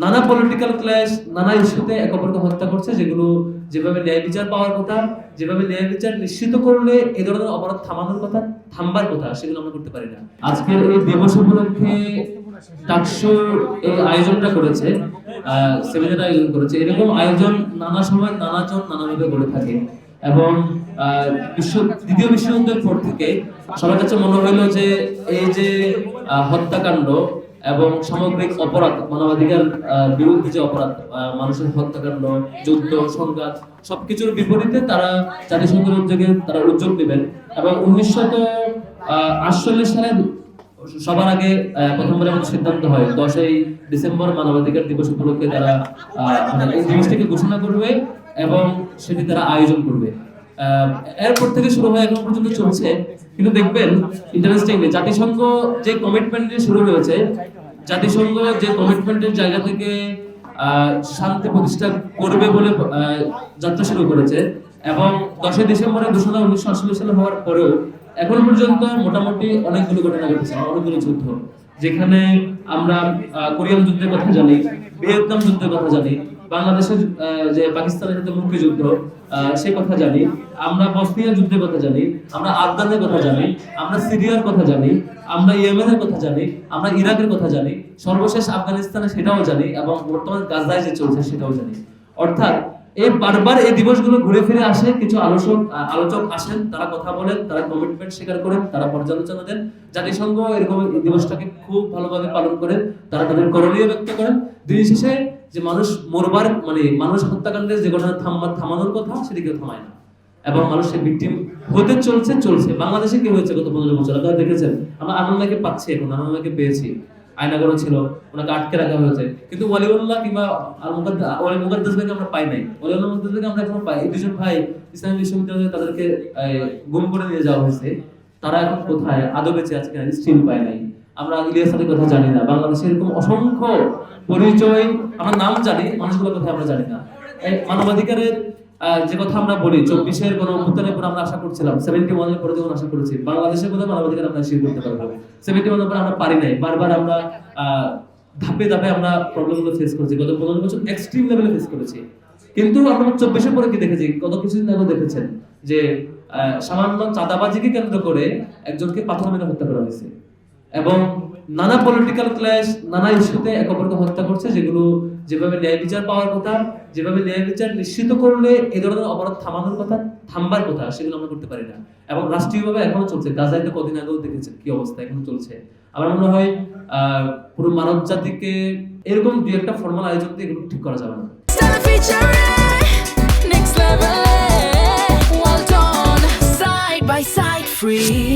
নানা political clash, নানা ইস্যুতে একে অপরকে হত্যা করছে, যেগুলো যেভাবে ন্যায় বিচার পাওয়ার কথা, যেভাবে ন্যায় বিচার নিশ্চিত করলে এই ধরনের অপরাধ থামানোর কথা, থামবার কথা, সেগুলো আমরা করতে পারি না। আজকের এই দিবস উপলক্ষে টাকসু এই আয়োজনটা করেছে, সেমিনার আয়োজন করেছে। এরকম আয়োজন নানা সময় নানাজন নানাভাবে করে থাকে এবং দ্বিতীয় বিশ্বযুদ্ধের পর থেকে সবার কাছে মনে হলো যে এই যে হত্যাকাণ্ড এবং সামগ্রিক অপরাধ, মানবাধিকার বিরুদ্ধে যে অপরাধ, মানুষের হত্যাকাণ্ড, যুদ্ধ, সংঘাত, সবকিছুর বিপরীতে তারা জাতিসংঘের উদ্যোগে তারা উদ্যোগ নেবেন এবং 1948 সালে সবার আগে প্রথমবার এমন সিদ্ধান্ত হয় 10ই ডিসেম্বর মানবাধিকার দিবস উপলক্ষে তারা এই দিবসটিকে ঘোষণা করবে এবং সেটি তারা আয়োজন করবে। এরপর থেকে শুরু হয় এখন পর্যন্ত চলছে। কিন্তু দেখবেন ইন্টারেস্টিংলি জাতিসংঘ যে কমিটমেন্ট দিয়ে শুরু হয়েছে, জাতিসংঘ যে কমিটমেন্টের জায়গা থেকে শান্তি প্রতিষ্ঠা করবে বলে যাত্রা শুরু করেছে এবং 10ই ডিসেম্বরের ঘোষণা 1948 সালে হওয়ার পরেও এখন পর্যন্ত মোটামুটি অনেকগুলো ঘটনা ঘটেছে, অনেকগুলো যুদ্ধ, যেখানে আমরা কোরিয়ান যুদ্ধের কথা জানি, ভিয়েতনাম যুদ্ধের কথা জানি, বাংলাদেশের যে পাকিস্তানের সাথে মুক্তিযুদ্ধ সেই কথা জানি, আমরা বসনিয়া যুদ্ধের কথা জানি, আমরা আফগানের কথা জানি, আমরা সিরিয়ার কথা জানি, আমরা ইয়েমেনের কথা জানি, আমরা ইরাকের কথা জানি, সর্বশেষ আফগানিস্তানে সেটাও জানি এবং বর্তমান গাজায় যে চলছে সেটাও জানি। অর্থাৎ এই বারবার এই দিবসগুলো ঘুরে ফিরে আসে, কিছু আলোচক আসেন, তারা কথা বলেন, তারা কমিটমেন্ট স্বীকার করেন, তারা পর্যালোচনা দেন। জাতিসংঘ এরকম এই দিবসটাকে খুব ভালোভাবে পালন করেন, তারা তাদের করণীয় ব্যক্ত করেন। দিন শেষে যে মানুষ মরবার মানুষ হত্যাকাণ্ডের যে ঘটনা থামানোর কথা সেদিকে থামায় না এবং মানুষের ভিকটিম হতে চলছে। বাংলাদেশে কি হয়েছে গত 15 বছর আপনারা দেখেছেন। আমরা আনন্দকে পাচ্ছি, এখন আনন্দকে পেয়েছি। আয়নাগরও ছিল, ওনাকে আটকে রাখা হয়েছে, কিন্তু ওয়ালিউল্লাহ কিংবা মুকাদ্দাস ভাইকে আমরা পাই নাই। ওয়ালিউল্লাহ মুকাদ্দাস ভাইকে আমরা এখনো পাই। এই দুজন ভাই ইসলামী বিশ্ববিদ্যালয়ে তাদেরকে গুম করে নিয়ে যাওয়া হয়েছে। তারা এখন কোথায়, আদৌ বেঁচে আছে কিনা স্টিল পাই নাই। আমরা ইলিয়াস আলীর কথা জানি না। বাংলাদেশে এরকম অসংখ্য পরিচয়, আমরা নাম জানি, মানুষগুলোর কথা আমরা জানি না। এই মানবাধিকারের যে কথা আমরা বলি, 24-এর গণঅভ্যুত্থানের পর আমরা আশা করছিলাম, 71-এর পরে যখন আশা করেছি বাংলাদেশের মধ্যে মানবাধিকার আমরা শির করতে পারবো। 71-এর পর আমরা পারি নাই। বারবার আমরা ধাপে ধাপে আমরা প্রবলেমগুলো ফেস করেছি। গত 15 বছর এক্সট্রিম লেভেলে ফেস করেছি। কিন্তু আমরা 24-এর পরে কি দেখেছি, গত কিছুদিন আগে দেখেছেন যে সামান্য চাঁদাবাজিকে কেন্দ্র করে একজনকে পাথর মেরে হত্যা করা হয়েছে এবং নানা পলিটিক্যাল ক্ল্যাশ, নানা ইস্যুতে একে অপরকে হত্যা করছে, যেগুলো যেভাবে ন্যায় বিচার পাওয়ার কথা, যেভাবে ন্যায় বিচার নিশ্চিত করলে এই ধরনের অপরাধ থামানোর কথা, থামবার কথা, সেগুলো আমরা করতে পারি না এবং রাষ্ট্রীয়ভাবে এখনো চলছে। গাজায় তো কদিন আগেও দেখেছেন কি অবস্থা, এখনো চলছে। আমার মনে হয় পুরো মানব জাতিকে এরকম দুই একটা ফর্মাল আয়োজন দিয়ে এগুলো ঠিক করা যাবে না। Side by side, free.